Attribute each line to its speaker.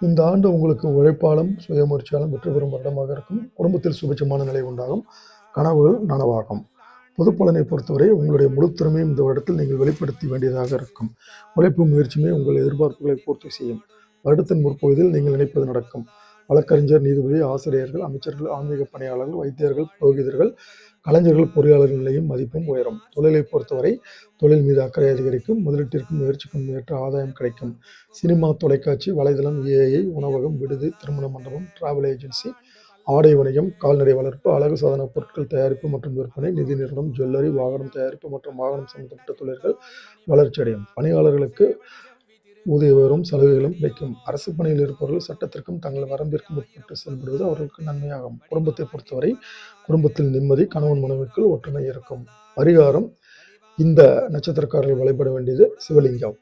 Speaker 1: இந்த ஆண்டு உங்களுக்கு உழைப்பாலும் சுயமுயற்சியாலும் வெற்றி பெறும் வருடமாக இருக்கும். குடும்பத்தில் சுபிட்சமான நிலை உண்டாகும். கனவுகள் நனவாகும். பொது பலனை பொறுத்தவரை உங்களுடைய முழு திறமையும் இந்த வருடத்தில் நீங்கள் வெளிப்படுத்த வேண்டியதாக இருக்கும். உழைப்பும் முயற்சியுமே உங்கள் எதிர்பார்ப்புகளை பூர்த்தி செய்யும். வருடத்தின் முற்பகுதியில் நீங்கள் நினைப்பது நடக்கும். வழக்கறிஞர், நீதிபதி, ஆசிரியர்கள், அமைச்சர்கள், ஆன்மீக பணியாளர்கள், வைத்தியர்கள், புரோகிதர்கள், கலைஞர்கள், பொறியாளர்கள் நிலையும் மதிப்பும் உயரும். தொழிலை பொறுத்தவரை தொழில் மீது அக்கறை அதிகரிக்கும். முதலீட்டிற்கும் முயற்சிக்கும் ஏற்ற ஆதாயம் கிடைக்கும். சினிமா, தொலைக்காட்சி, வலைதளம், ஏஐ, உணவகம், விடுதி, திருமண மண்டபம், டிராவல் ஏஜென்சி, ஆடை வணிகம், கால்நடை வளர்ப்பு, அழகு சாதன பொருட்கள் தயாரிப்பு மற்றும் விற்பனை, நிதி நிறுவனம், ஜுவல்லரி, வாகனம் தயாரிப்பு மற்றும் வாகனம் சம்பந்தப்பட்ட தொழில்கள் வளர்ச்சியடையும். பணியாளர்களுக்கு ஊதிய உயர்வும் சலுகைகளும் கிடைக்கும். அரசு பணியில் இருப்பவர்கள் சட்டத்திற்கும் தங்கள் வரம்பிற்கும் உட்பட்டு செயல்படுவது அவர்களுக்கு நன்மையாகும். குடும்பத்தை பொறுத்தவரை குடும்பத்தில் நிம்மதி, கணவன் மனைவிக்குள் ஒற்றுமை இருக்கும். பரிகாரம்: இந்த நட்சத்திரக்காரர்கள் வழிபட வேண்டியது சிவலிங்கம்.